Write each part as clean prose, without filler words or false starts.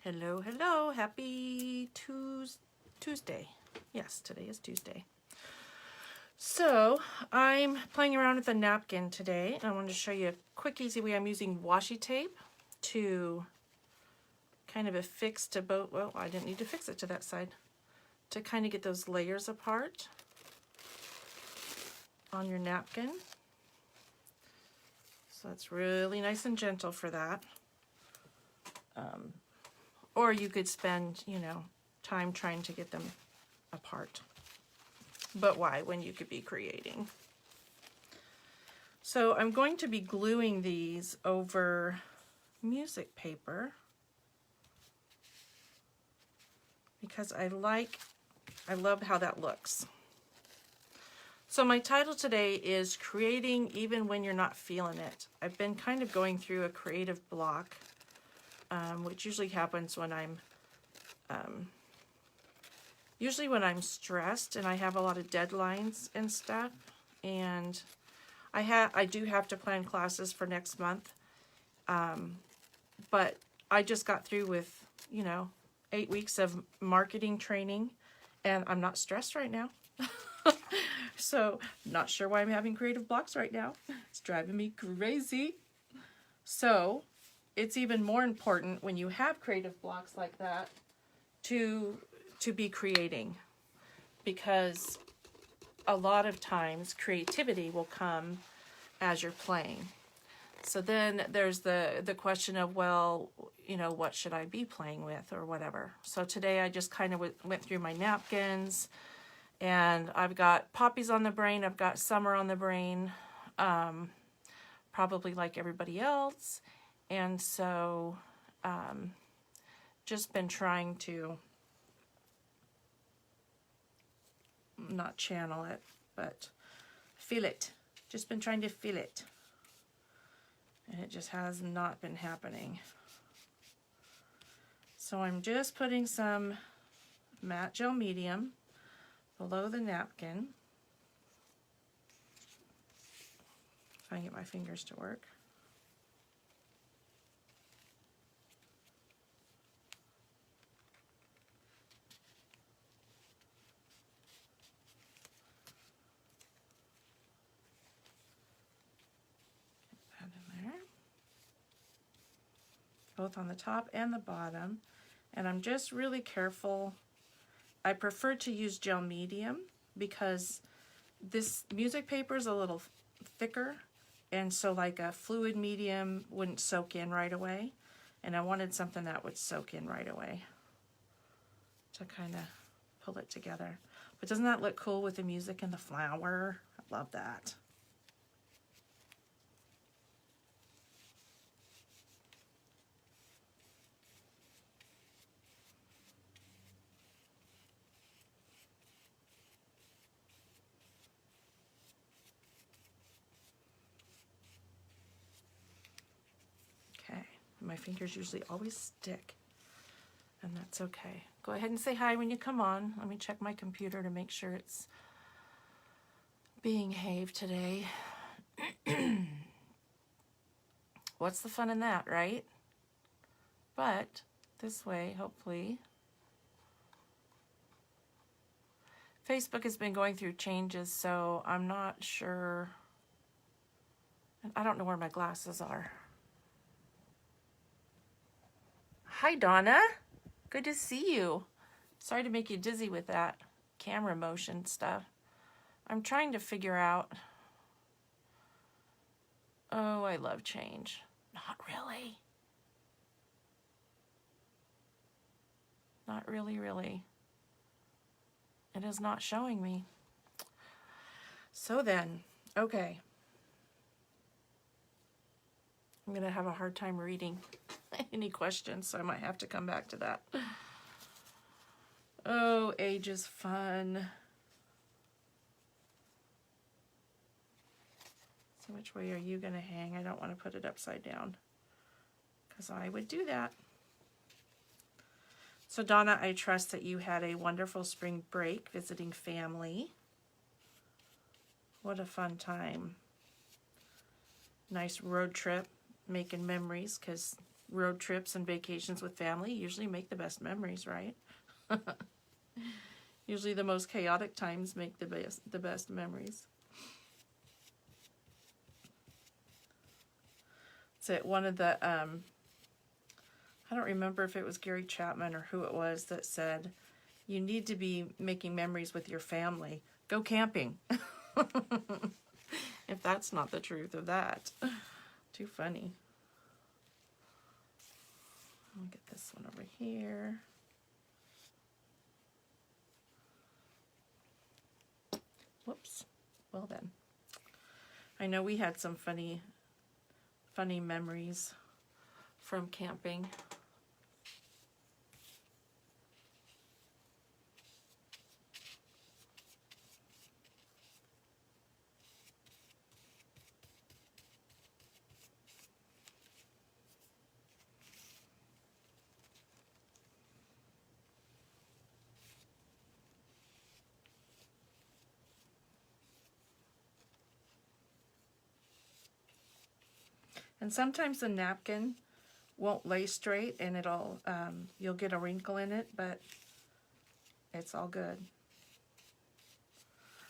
Hello, hello. Happy Tuesday. Yes, today is Tuesday. So I'm playing around with a napkin today. I wanted to show you a quick, easy way. I'm using washi tape to kind of affix to both. Well, I didn't need to fix it to that side. To kind of get those layers apart on your napkin. So it's really nice and gentle for that. Or you could spend, time trying to get them apart. But why, when you could be creating? So I'm going to be gluing these over music paper because I love how that looks. So my title today is Creating Even When You're Not Feeling It. I've been kind of going through a creative block, which usually happens when I'm stressed and I have a lot of deadlines and stuff. And I do have to plan classes for next month. But I just got through with, 8 weeks of marketing training, and I'm not stressed right now. So, not sure why I'm having creative blocks right now. It's driving me crazy. So, it's even more important when you have creative blocks like that to be creating, because a lot of times creativity will come as you're playing. So then there's the question of, well, what should I be playing with or whatever. So today I just kind of went through my napkins, and I've got poppies on the brain, I've got summer on the brain, probably like everybody else. And so just been trying to not channel it, but feel it. Just been trying to feel it. And it just has not been happening. So I'm just putting some matte gel medium below the napkin. If I can get my fingers to work. Get that in there. Both on the top and the bottom. And I'm just really careful. I prefer to use gel medium because this music paper is a little thicker, and so like a fluid medium wouldn't soak in right away, and I wanted something that would soak in right away to kind of pull it together. But doesn't that look cool with the music and the flower? I love that. Okay, my fingers usually always stick, and that's okay. Go ahead and say hi when you come on. Let me check my computer to make sure it's behaved today. What's the fun in that, right? But this way, hopefully. Facebook has been going through changes, so I'm not sure. I don't know where my glasses are. Hi, Donna. Good to see you. Sorry to make you dizzy with that camera motion stuff. I'm trying to figure out. Oh, I love change. Not really. Not really, really. It is not showing me. So then, okay. I'm going to have a hard time reading any questions, so I might have to come back to that. Oh, age is fun. So which way are you going to hang? I don't want to put it upside down, because I would do that. So Donna, I trust that you had a wonderful spring break visiting family. What a fun time. Nice road trip, making memories, because road trips and vacations with family usually make the best memories, right? Usually the most chaotic times make the best memories. So one of the, I don't remember if it was Gary Chapman or who it was that said, you need to be making memories with your family. Go camping. If that's not the truth of that. Too funny. I'll get this one over here. Whoops. Well then. I know we had some funny memories from camping. And sometimes the napkin won't lay straight and it'll, you'll get a wrinkle in it, but it's all good.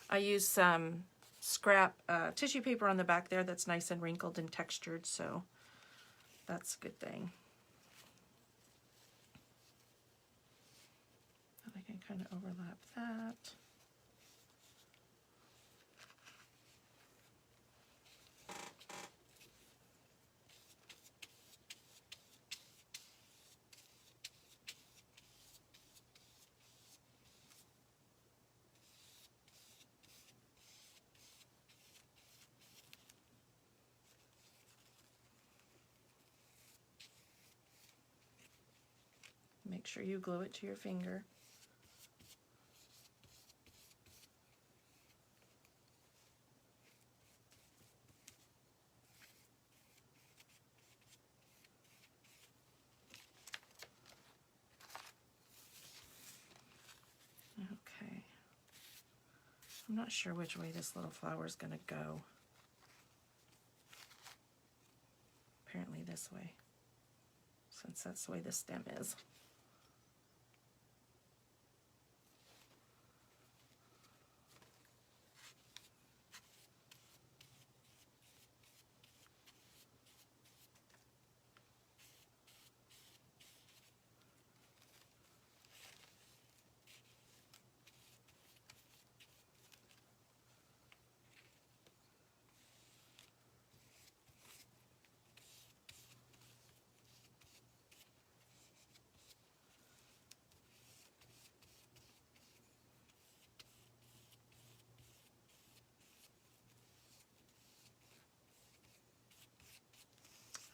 I use some scrap tissue paper on the back there that's nice and wrinkled and textured, so that's a good thing. I can kind of overlap that. Make sure you glue it to your finger. Okay. I'm not sure which way this little flower is going to go. Apparently this way, since that's the way the stem is.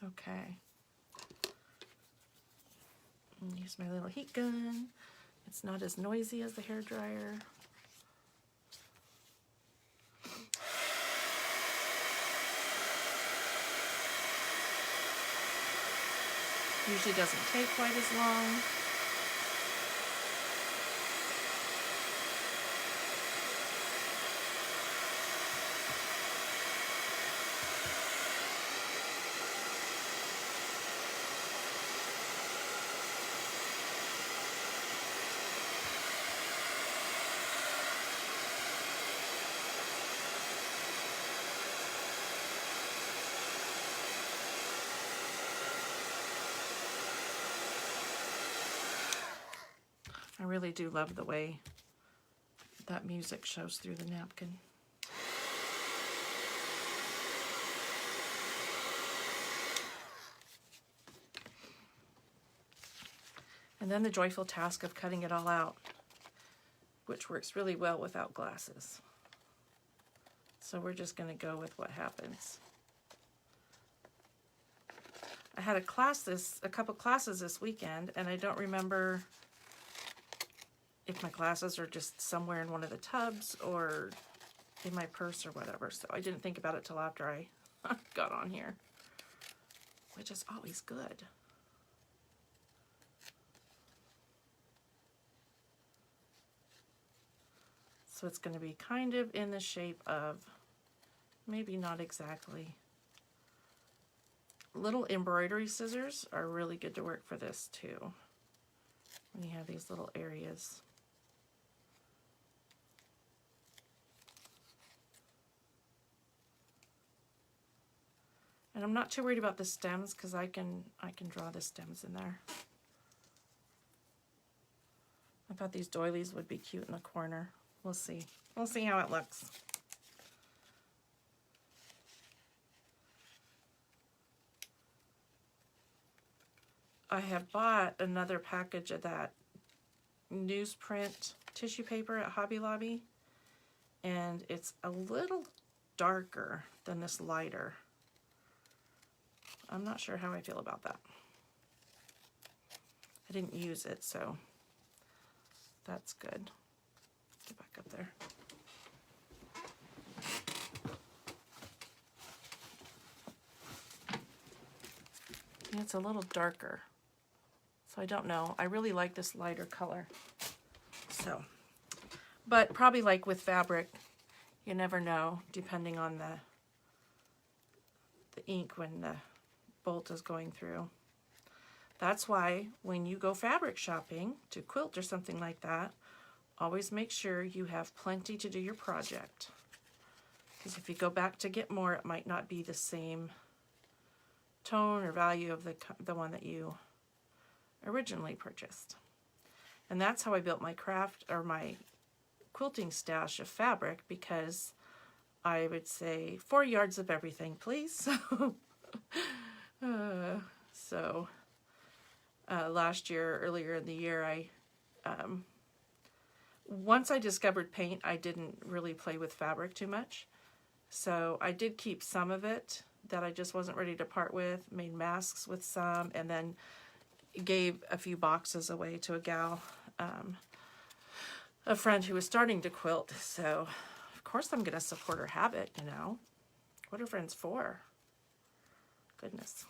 Okay. Use my little heat gun. It's not as noisy as the hairdryer. Usually doesn't take quite as long. I really do love the way that music shows through the napkin. And then the joyful task of cutting it all out, which works really well without glasses. So we're just going to go with what happens. I had a couple classes this weekend, and I don't remember if my glasses are just somewhere in one of the tubs or in my purse or whatever. So I didn't think about it till after I got on here, which is always good. So it's going to be kind of in the shape of, maybe not exactly little embroidery scissors are really good to work for this too, when you have these little areas. And I'm not too worried about the stems because I can draw the stems in there. I thought these doilies would be cute in the corner. We'll see. We'll see how it looks. I have bought another package of that newsprint tissue paper at Hobby Lobby, and it's a little darker than this lighter. I'm not sure how I feel about that. I didn't use it, so that's good. Get back up there. And it's a little darker, so I don't know. I really like this lighter color. So, but probably like with fabric, you never know, depending on the ink when the bolt is going through. That's why when you go fabric shopping to quilt or something like that, always make sure you have plenty to do your project. Because if you go back to get more, it might not be the same tone or value of the one that you originally purchased. And that's how I built my craft or my quilting stash of fabric, because I would say 4 yards of everything, please. Last year, earlier in the year, once I discovered paint, I didn't really play with fabric too much. So I did keep some of it that I just wasn't ready to part with, made masks with some, and then gave a few boxes away to a gal, a friend who was starting to quilt. So of course I'm going to support her habit, you know. What are friends for? Goodness.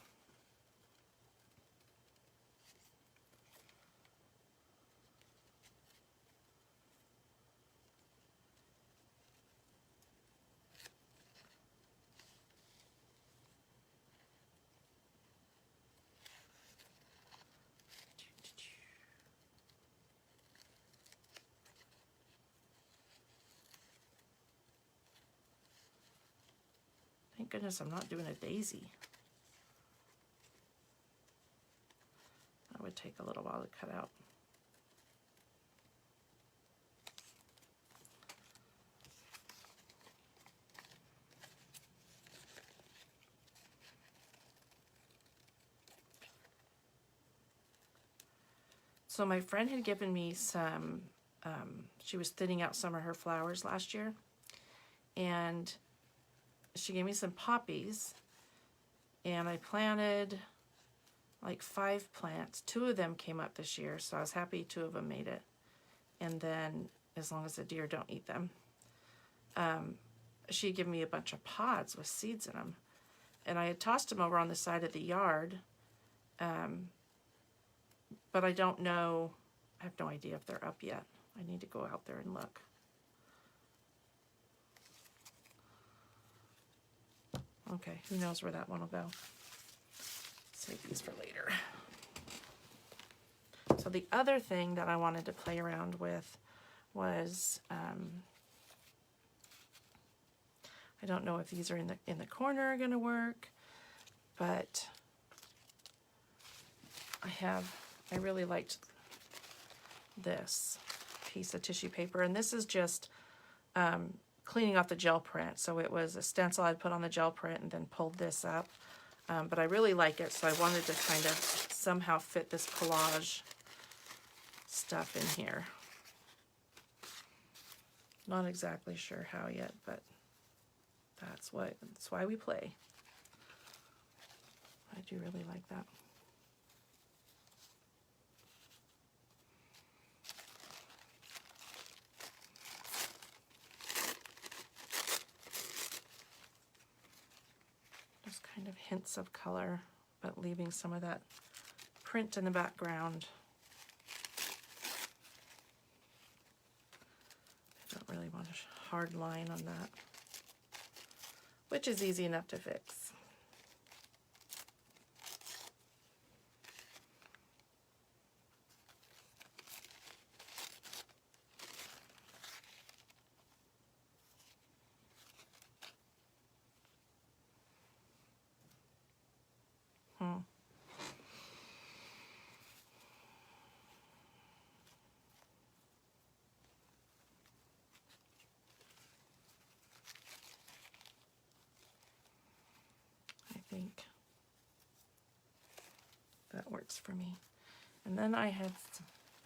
Thank goodness I'm not doing a daisy. That would take a little while to cut out. So my friend had given me some, she was thinning out some of her flowers last year, and she gave me some poppies, and I planted like 5 plants. 2 of them came up this year, so I was happy 2 of them made it. And then, as long as the deer don't eat them, she gave me a bunch of pods with seeds in them. And I had tossed them over on the side of the yard, but I don't know, I have no idea if they're up yet. I need to go out there and look. Okay, who knows where that one will go. Save these for later. So the other thing that I wanted to play around with was, I don't know if these are in the corner are going to work, but I really liked this piece of tissue paper, and this is just cleaning off the gel print. So it was a stencil I'd put on the gel print and then pulled this up. But I really like it, so I wanted to kind of somehow fit this collage stuff in here. Not exactly sure how yet, but that's why we play. I do really like that. Kind of hints of color, but leaving some of that print in the background. I don't really want a hard line on that, which is easy enough to fix. think that works for me. And then I have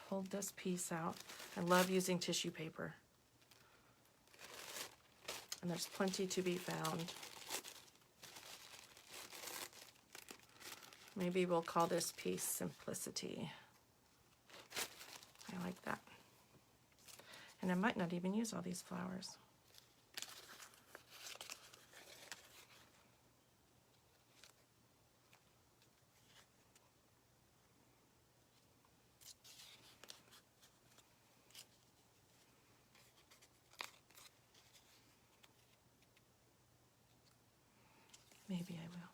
pulled this piece out. I love using tissue paper. And there's plenty to be found. Maybe we'll call this piece Simplicity. I like that. And I might not even use all these flowers. Maybe I will.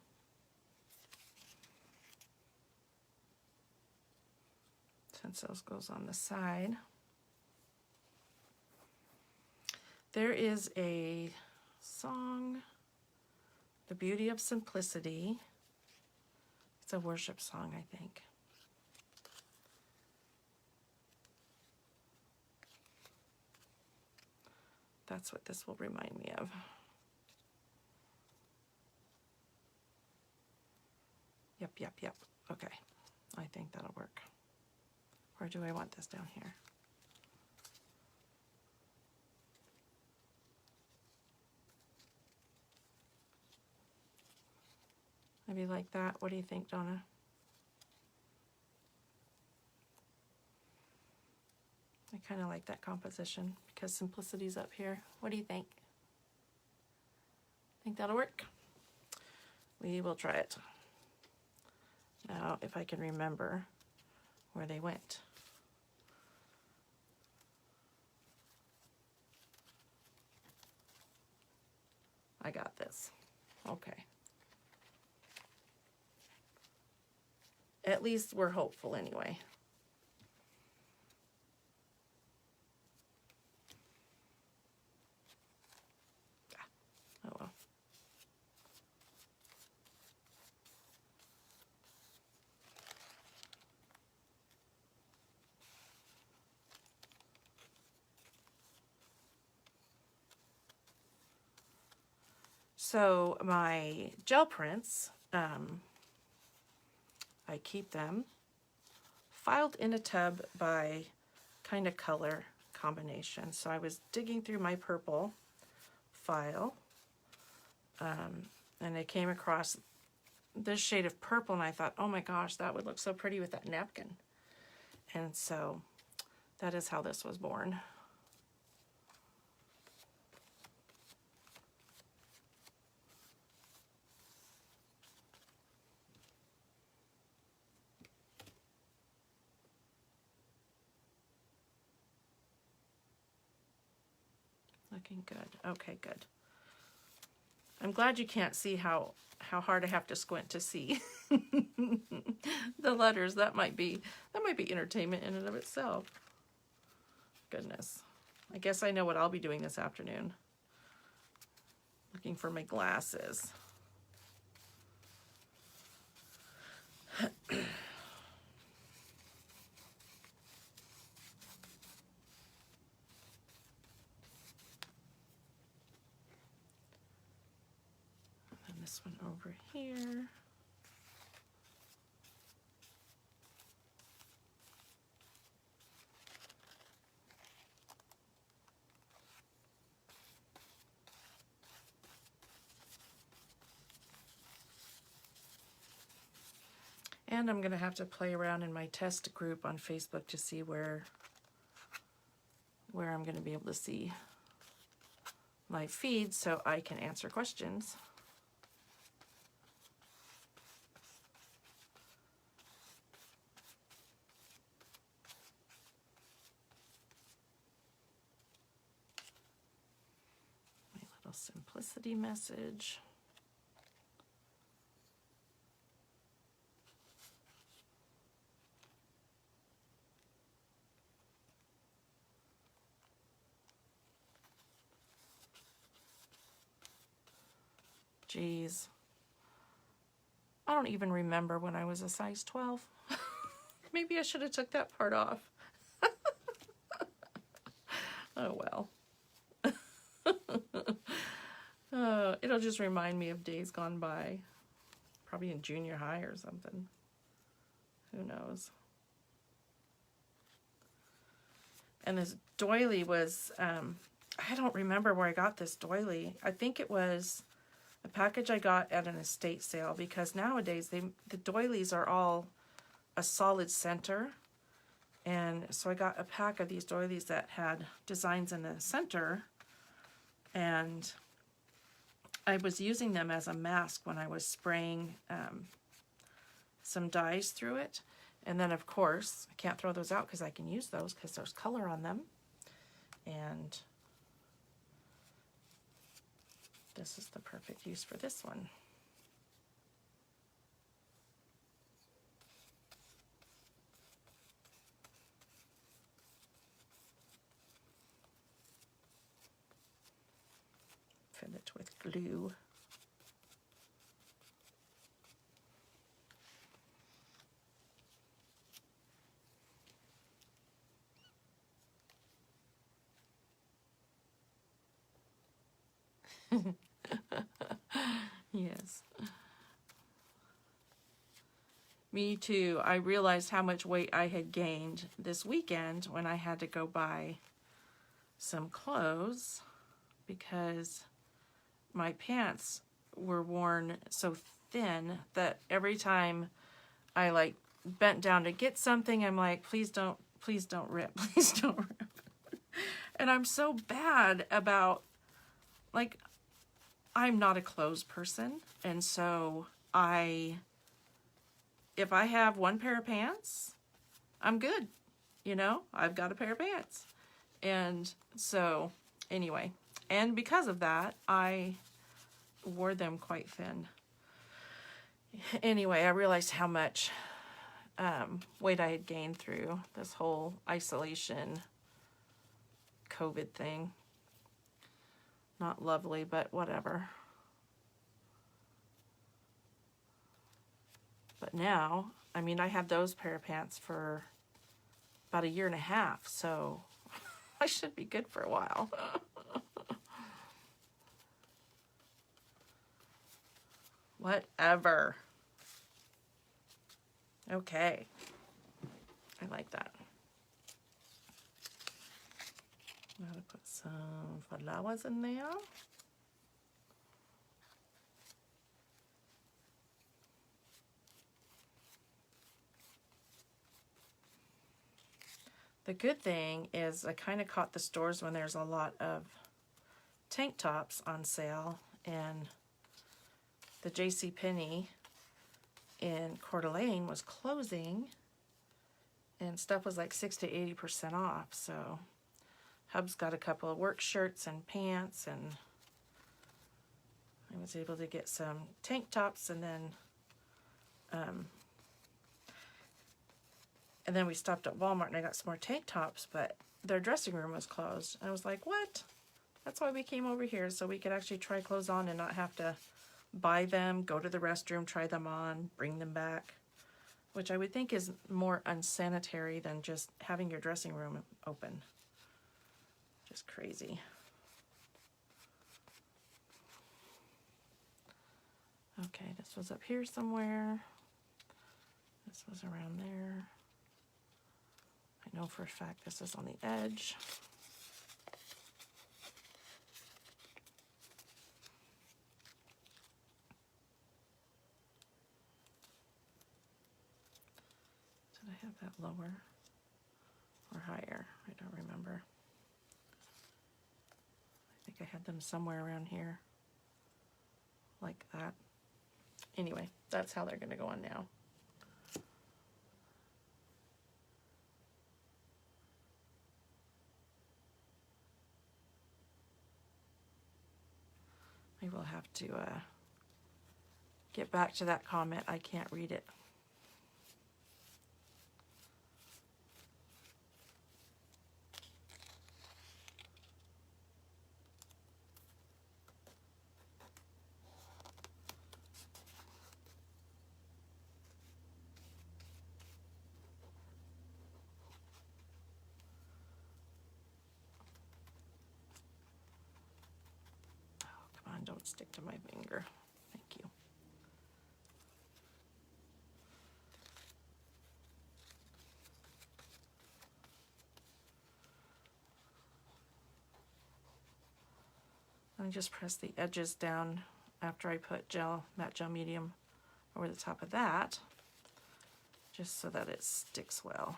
Since those goes on the side. There is a song, The Beauty of Simplicity. It's a worship song, I think. That's what this will remind me of. Yep. Okay, I think that'll work. Or do I want this down here? Maybe like that. What do you think, Donna? I kind of like that composition because Simplicity's up here. What do you think? Think that'll work? We will try it. Now, if I can remember where they went. I got this. Okay. At least we're hopeful anyway. Oh well. So my gel prints, I keep them filed in a tub by kind of color combination. So I was digging through my purple file, and I came across this shade of purple, and I thought, oh my gosh, that would look so pretty with that napkin. And so that is how this was born. Looking good. Okay, good. I'm glad you can't see how hard I have to squint to see the letters. That might be entertainment in and of itself. Goodness. I guess I know what I'll be doing this afternoon. Looking for my glasses. This one over here. And I'm going to have to play around in my test group on Facebook to see where I'm going to be able to see live feeds so I can answer questions. Simplicity message. Geez. I don't even remember when I was a size 12. Maybe I should have took that part off. Oh well. It'll just remind me of days gone by. Probably in junior high or something. Who knows? And this doily was, I don't remember where I got this doily. I think it was a package I got at an estate sale, because nowadays the doilies are all a solid center. And so I got a pack of these doilies that had designs in the center, and I was using them as a mask when I was spraying some dyes through it. And then, of course, I can't throw those out because I can use those because there's color on them. And this is the perfect use for this one. Fill it with glue. Yes. Me too. I realized how much weight I had gained this weekend when I had to go buy some clothes, because my pants were worn so thin that every time I like bent down to get something, I'm like, please don't rip, please don't rip. And I'm so bad about, like, I'm not a clothes person, and so if I have one pair of pants, I'm good. You know, I've got a pair of pants. And so, anyway, and because of that, I wore them quite thin. Anyway, I realized how much weight I had gained through this whole isolation COVID thing. Not lovely, but whatever. But now, I mean, I had those pair of pants for about 1.5 years, so I should be good for a while. Whatever. Okay. I like that. I'm going to put some flowers in there. The good thing is I kind of caught the stores when there's a lot of tank tops on sale, and the JCPenney in Coeur d'Alene was closing, and stuff was like 60 to 80% off. So Hub's got a couple of work shirts and pants, and I was able to get some tank tops, and then we stopped at Walmart and I got some more tank tops, but their dressing room was closed. And I was like, what? That's why we came over here, so we could actually try clothes on and not have to buy them, go to the restroom, try them on, bring them back, which I would think is more unsanitary than just having your dressing room open. Just crazy. Okay, this was up here somewhere. This was around there. I know for a fact this is on the edge. Did I have that lower or higher? I don't remember. I think I had them somewhere around here, like that. Anyway, that's how they're going to go on now. I will have to get back to that comment. I can't read it. Don't stick to my finger. Thank you. I just press the edges down after I put matte gel medium over the top of that, just so that it sticks well.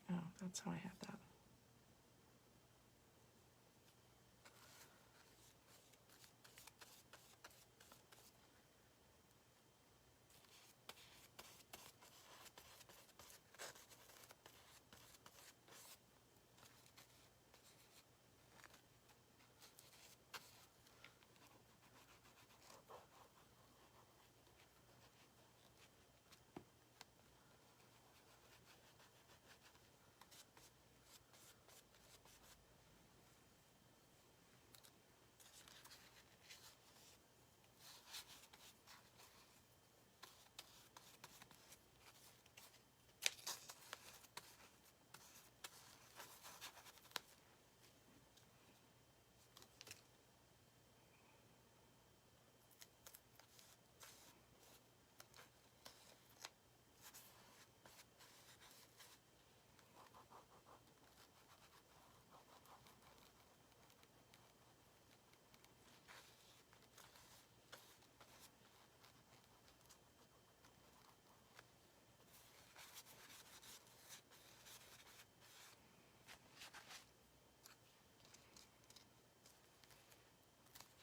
Oh, that's how I have that.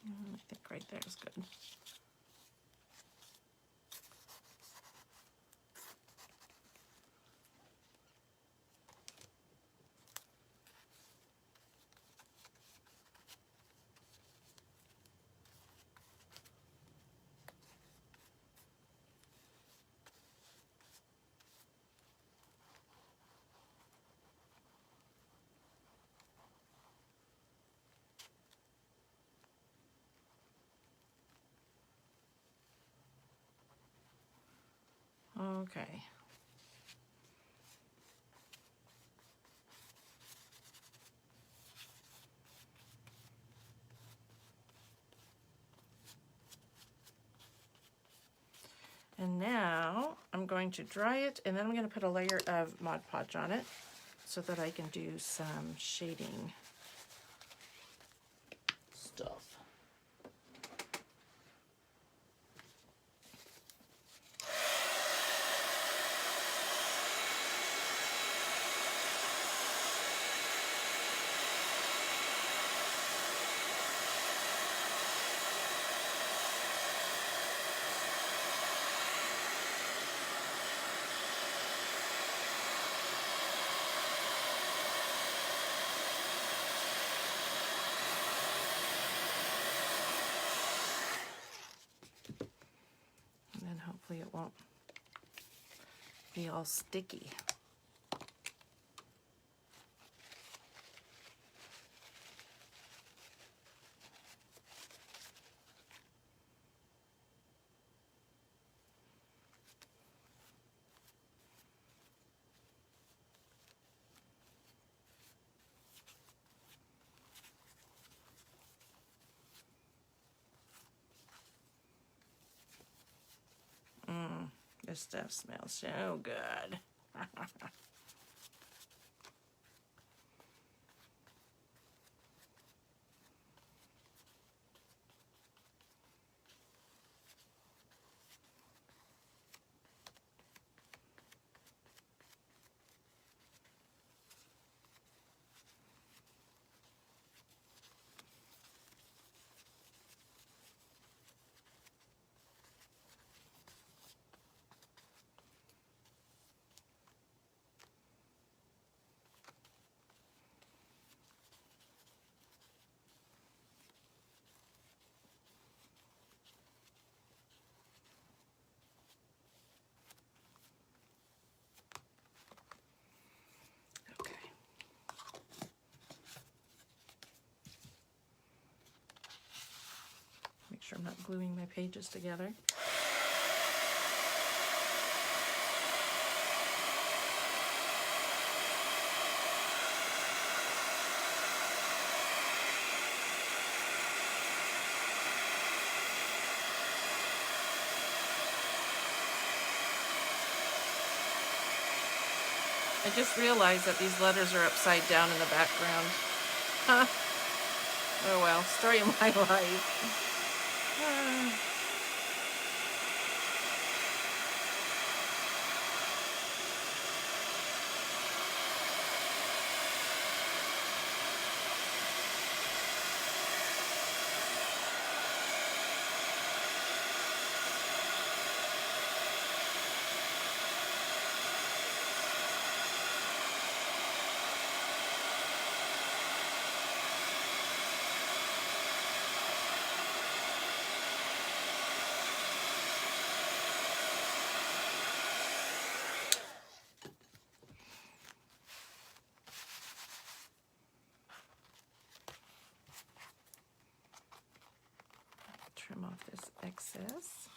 I think right there is good. Okay. And now I'm going to dry it, and then I'm going to put a layer of Mod Podge on it so that I can do some shading stuff. Hopefully it won't be all sticky. This stuff smells so good. Make sure I'm not gluing my pages together. I just realized that these letters are upside down in the background. Huh. Oh well, story of my life. Trim off this excess.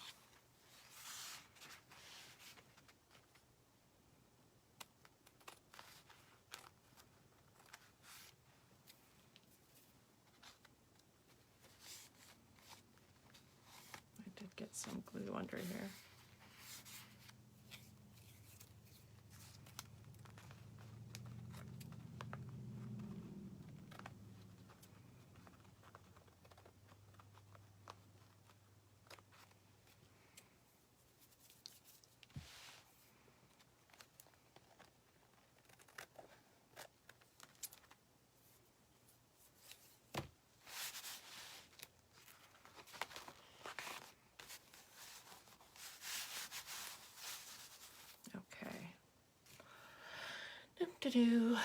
I did get some glue under here. Do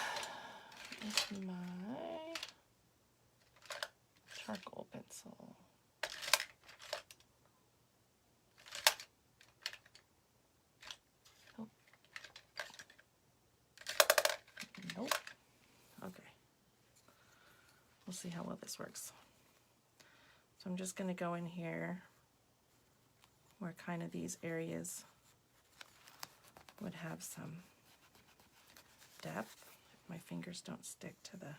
is my charcoal pencil. Oh. Nope. Okay. We'll see how well this works. So I'm just going to go in here where kind of these areas would have some depth if my fingers don't stick to the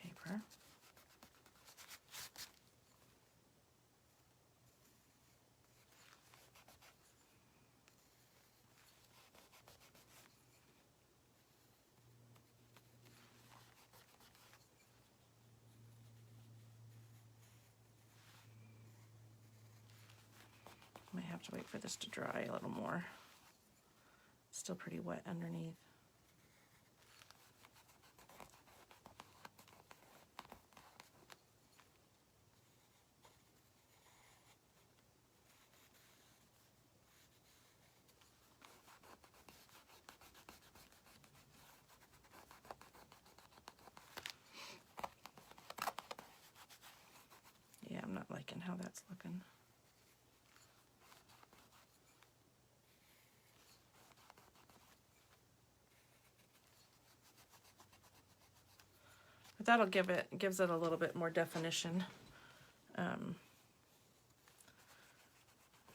paper. Might have to wait for this to dry a little more. It's still pretty wet underneath. Yeah, I'm not liking how that's looking. But that'll gives it a little bit more definition. If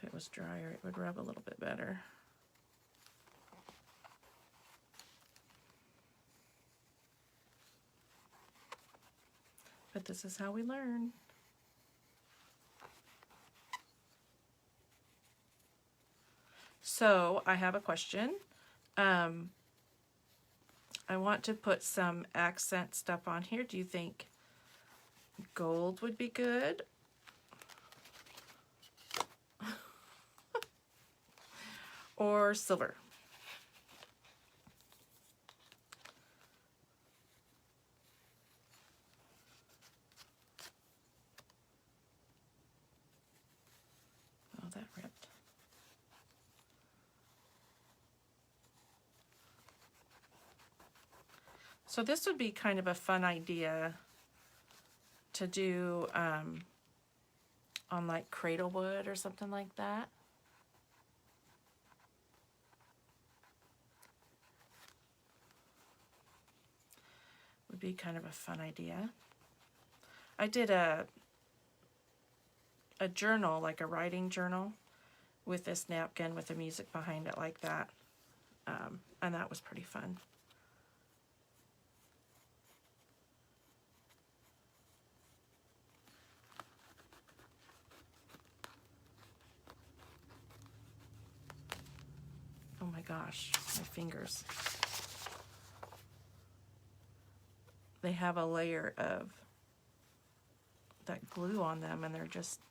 it was drier, it would rub a little bit better. But this is how we learn. So I have a question. I want to put some accent stuff on here. Do you think gold would be good? Or silver? Oh, that ripped. So this would be kind of a fun idea to do on like cradle wood or something like that. Would be kind of a fun idea. I did a journal, like a writing journal, with this napkin with the music behind it like that, and that was pretty fun. Oh my gosh, my fingers. They have a layer of that glue on them and they're just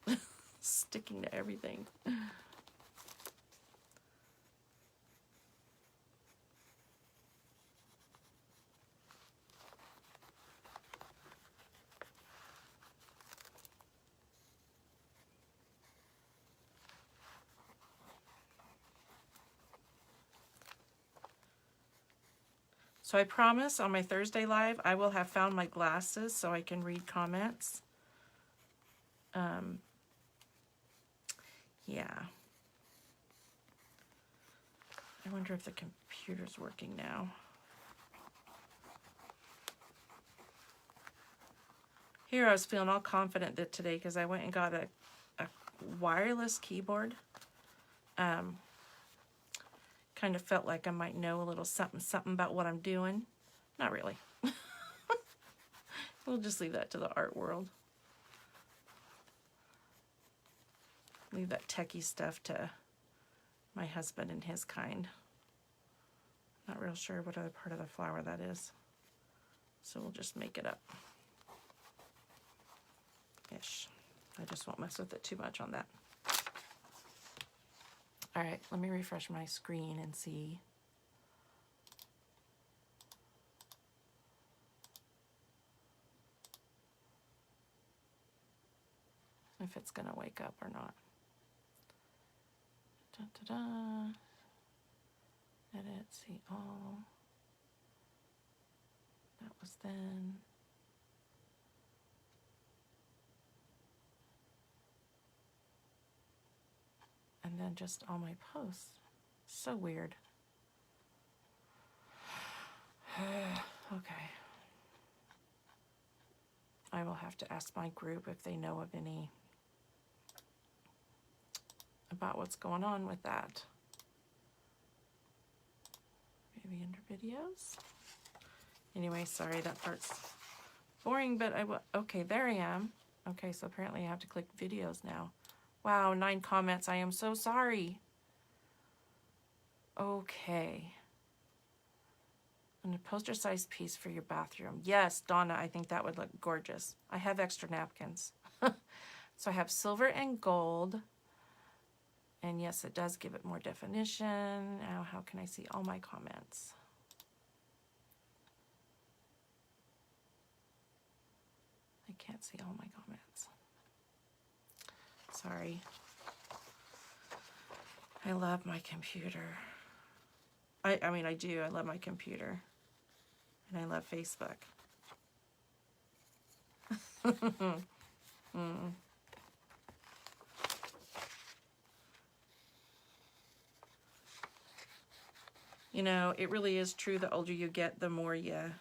sticking to everything. So I promise on my Thursday live, I will have found my glasses so I can read comments. Yeah. I wonder if the computer's working now. Here I was feeling all confident that today because I went and got a wireless keyboard. Kind of felt like I might know a little something about what I'm doing. Not really. We'll just leave that to the art world. Leave that techie stuff to my husband and his kind. Not real sure what other part of the flower that is. So we'll just make it up. Ish. I just won't mess with it too much on that. All right, let me refresh my screen and see. If it's gonna wake up or not. Da-da-da. Edit, see all. That was then. And then just all my posts. So weird. Okay. I will have to ask my group if they know of any about what's going on with that. Maybe under videos. Anyway, sorry, that part's boring, but okay, there I am. Okay, so apparently I have to click videos now. Wow, 9 comments. I am so sorry. Okay. And a poster size piece for your bathroom. Yes, Donna, I think that would look gorgeous. I have extra napkins. So I have silver and gold. And yes, it does give it more definition. Now, how can I see all my comments? I can't see all my comments. Sorry. I love my computer. I mean, I do. I love my computer. And I love Facebook. You know, it really is true. The older you get, the more you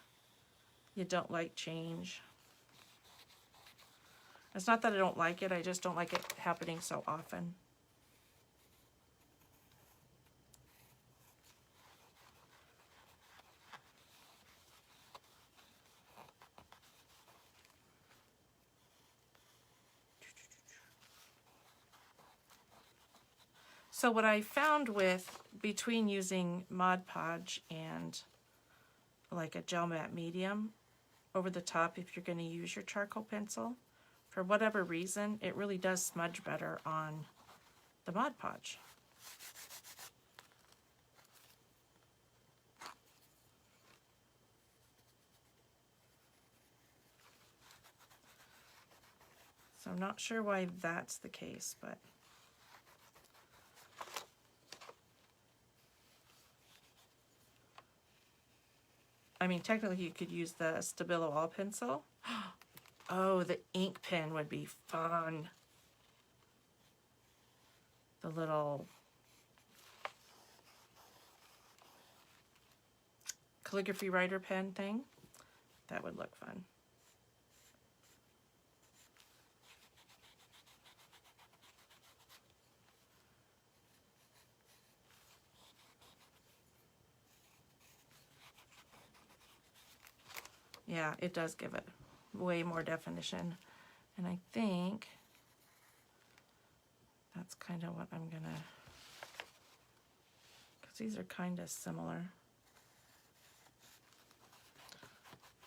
don't like change. It's not that I don't like it. I just don't like it happening so often. So what I found with between using Mod Podge and like a gel matte medium over the top, if you're going to use your charcoal pencil, for whatever reason, it really does smudge better on the Mod Podge. So I'm not sure why that's the case, but I mean, technically you could use the Stabilo All pencil. Oh, the ink pen would be fun. The little calligraphy writer pen thing. That would look fun. Yeah, it does give it way more definition. And I think that's kind of what I'm gonna, because These are kind of similar.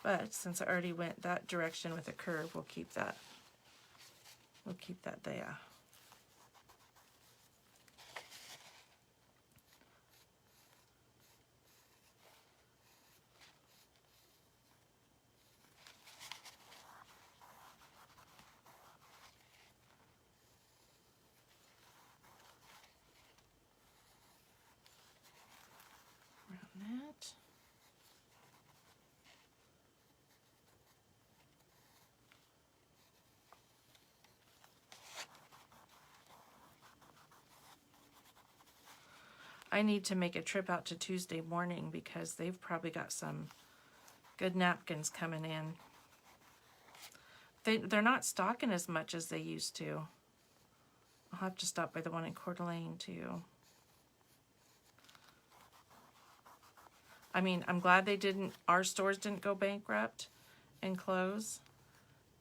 But since I already went that direction with a curve, we'll keep that. We'll keep that there. Around that. I need to make a trip out to Tuesday morning because they've probably got some good napkins coming in. They're not stocking as much as they used to. I'll have to stop by the one in Coeur d'Alene too. I mean, I'm glad our stores didn't go bankrupt and close.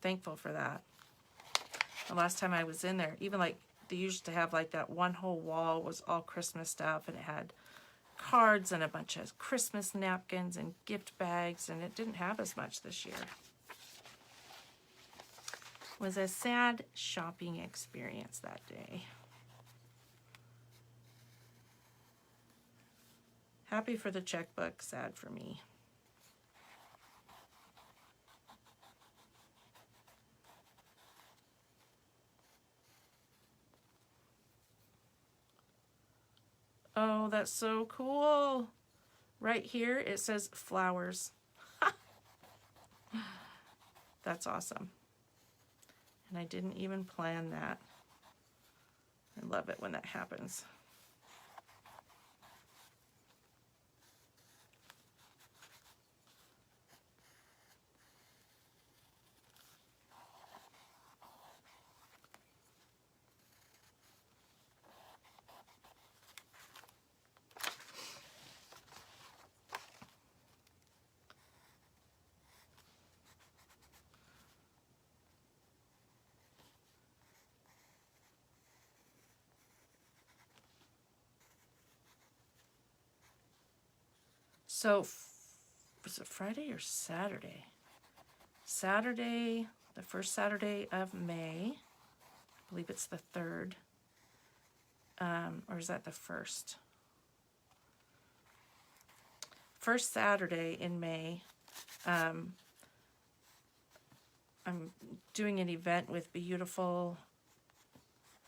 Thankful for that. The last time I was in there, even like they used to have like that one whole wall was all Christmas stuff, and it had cards and a bunch of Christmas napkins and gift bags, and it didn't have as much this year. It was a sad shopping experience that day. Happy for the checkbook, sad for me. Oh, that's so cool. Right here, it says flowers. That's awesome. And I didn't even plan that. I love it when that happens. So, was it Friday or Saturday? Saturday, the first Saturday of May. I believe it's the 3rd. Or is that the 1st? First Saturday in May, I'm doing an event with Beautiful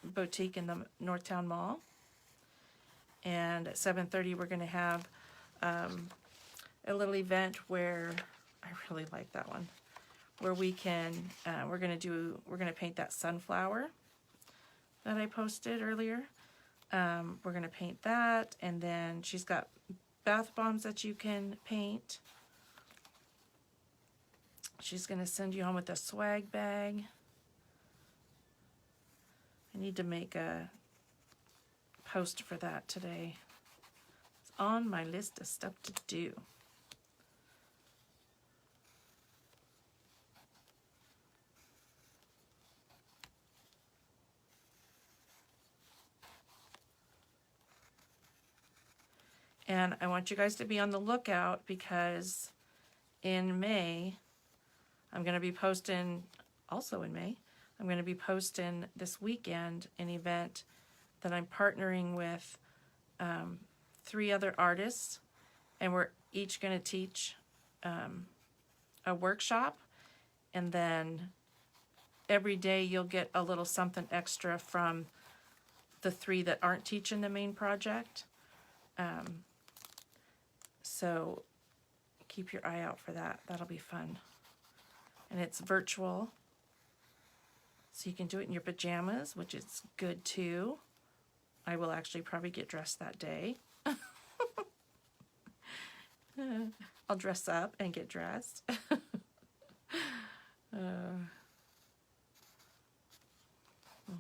Boutique in the Northtown Mall. And at 7:30, we're going to have a little event where I really like that one, where we can we're gonna paint that sunflower that I posted earlier. We're gonna paint that, and then she's got bath bombs that you can paint. She's gonna send you home with a swag bag. I need to make a post for that today. It's on my list of stuff to do. And I want you guys to be on the lookout because in May, I'm going to be posting, also in May, I'm going to be posting this weekend an event that I'm partnering with 3 other artists, and we're each going to teach a workshop, and then every day you'll get a little something extra from the 3 that aren't teaching the main project. So keep your eye out for that. That'll be fun. And it's virtual, so you can do it in your pajamas, which is good too. I will actually probably get dressed that day. I'll dress up and get dressed. We'll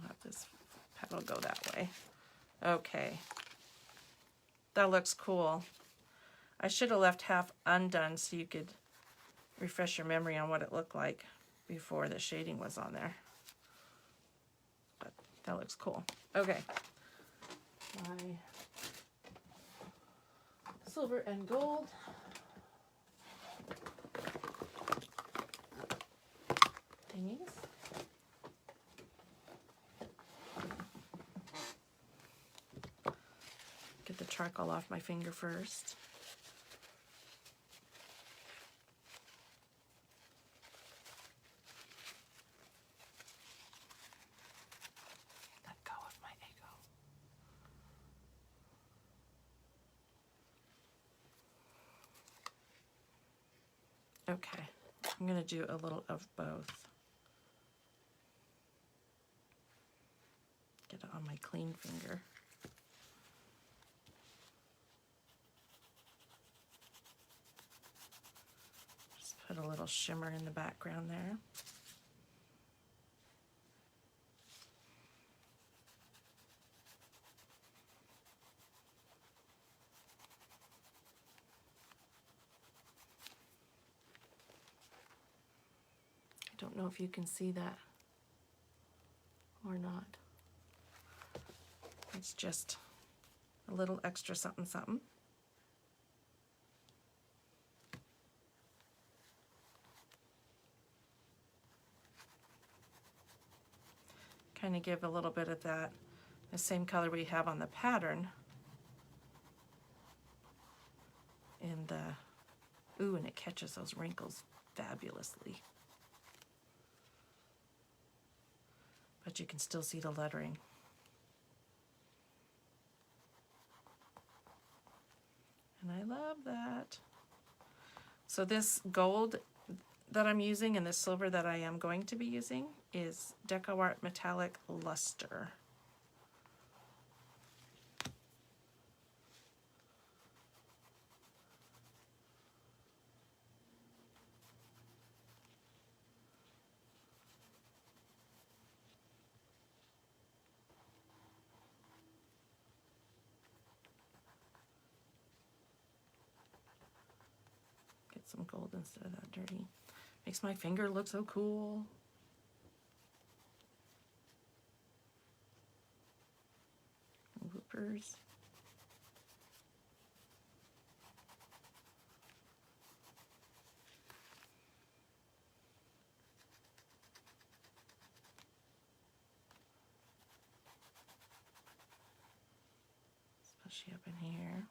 have this petal go that way. Okay. That looks cool. I should have left half undone so you could refresh your memory on what it looked like before the shading was on there. But that looks cool. Okay. silver and gold. Thingies. Get the charcoal off my finger first. Let go of my ego. Okay, I'm going to do a little of both. Get it on my clean finger. Just put a little shimmer in the background there. I don't know if you can see that or not. It's just a little extra something something. Kind of give a little bit of that, the same color we have on the pattern in the, ooh, and it catches those wrinkles fabulously. But you can still see the lettering. And I love that. So this gold that I'm using and the silver that I am going to be using is DecoArt Metallic Luster. Get some gold instead of that dirty. Makes my finger look so cool. Whoopers. Especially up in here.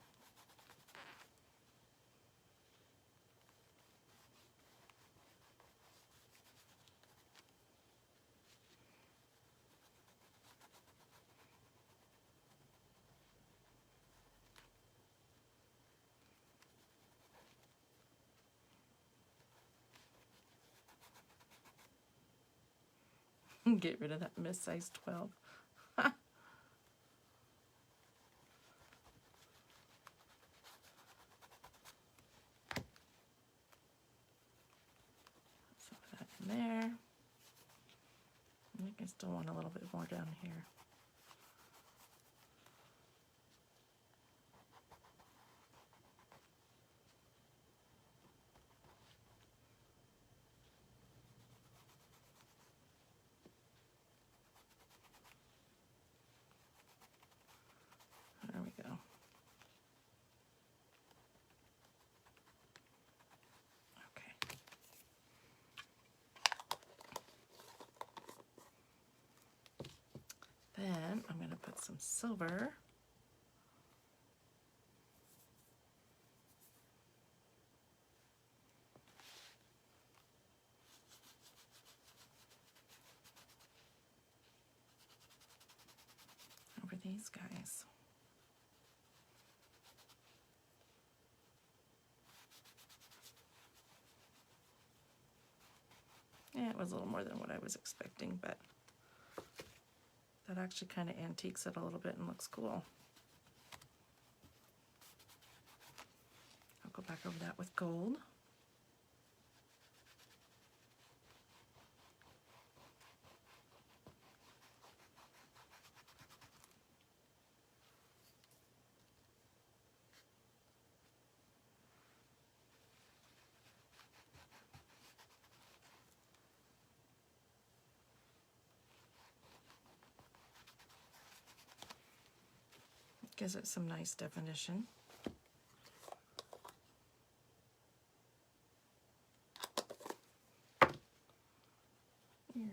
Get rid of that miss size 12. Some of that in there. I think I still want a little bit more down here. There we go. Okay. Then I'm going to put some silver. Over these guys. Yeah, it was a little more than what I was expecting, but that actually kind of antiques it a little bit and looks cool. I'll go back over that with gold. Gives it some nice definition. here.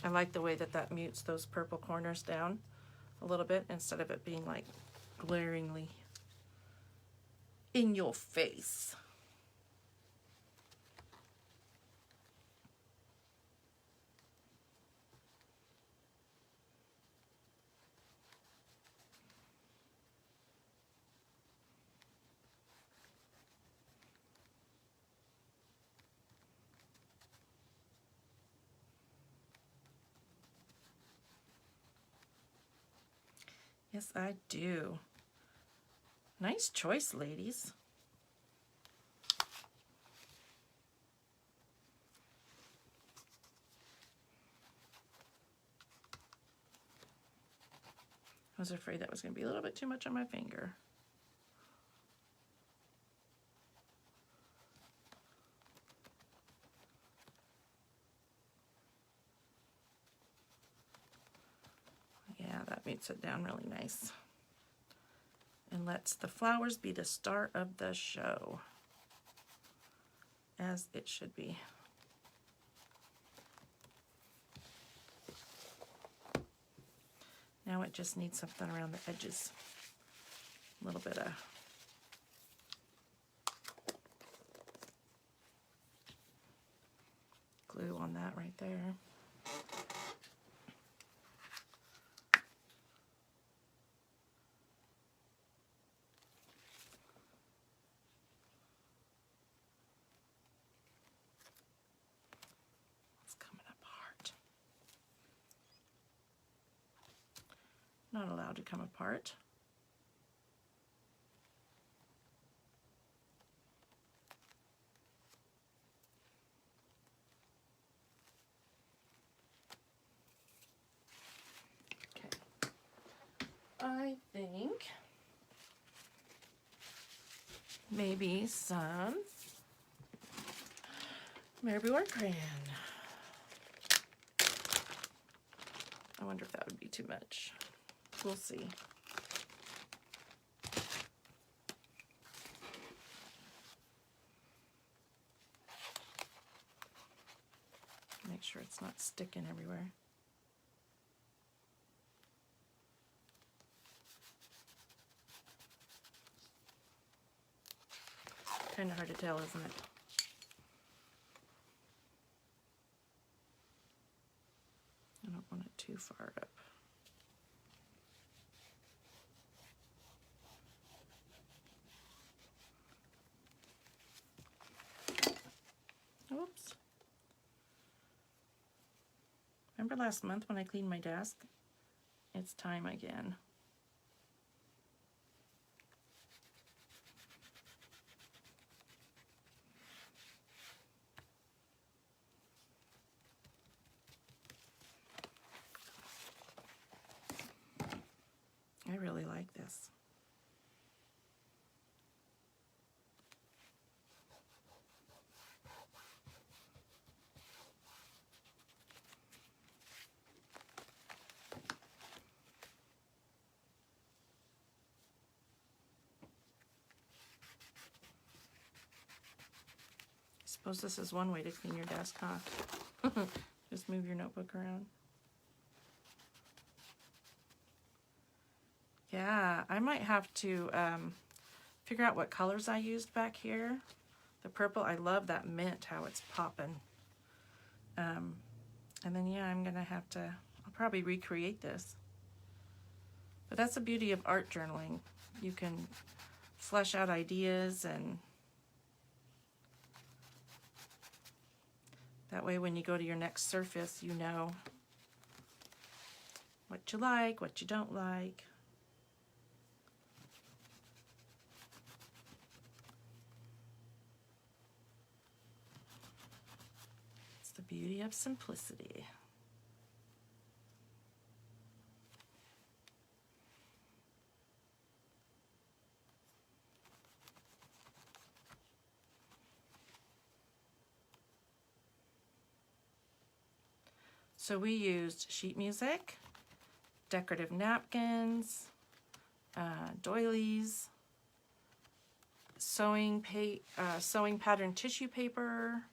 I like the way that that mutes those purple corners down a little bit instead of it being like glaringly in your face. Yes, I do. Nice choice, ladies. I was afraid that was going to be a little bit too much on my finger. Yeah, that mutes it down really nice. And lets the flowers be the star of the show, as it should be. Now it just needs something around the edges. A little bit of glue on that right there. It's coming apart. Not allowed to come apart. I think maybe some Maryboard crayon. I wonder if that would be too much. We'll see. Make sure it's not sticking everywhere. Kind of hard to tell, isn't it? I don't want it too far up. Oops. Remember last month when I cleaned my desk? It's time again. I really like this. I suppose this is one way to clean your desk, huh? Just move your notebook around. Yeah, I might have to figure out what colors I used back here. The purple, I love that mint, how it's popping. And then, yeah, I'm going to have to, I'll probably recreate this. But that's the beauty of art journaling. You can flesh out ideas, and that way when you go to your next surface, you know what you like, what you don't like. It's the beauty of simplicity. So we used sheet music, decorative napkins, doilies, sewing pattern tissue paper,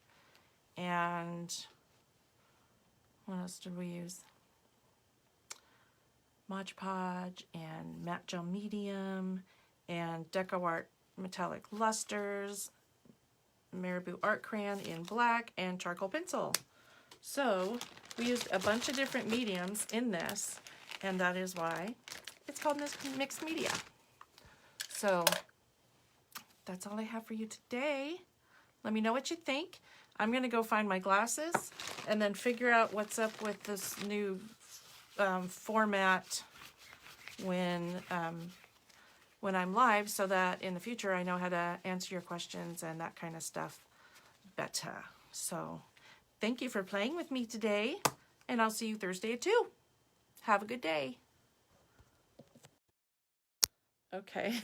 and what else did we use? Mod Podge and matte gel medium and Deco Art metallic lusters, Marabou art crayon in black, and charcoal pencil. So we used a bunch of different mediums in this, and that is why it's called mixed media. So that's all I have for you today. Let me know what you think. I'm going to go find my glasses and then figure out what's up with this new format when I'm live, so that in the future I know how to answer your questions and that kind of stuff better. So thank you for playing with me today, and I'll see you Thursday at 2. Have a good day. Okay.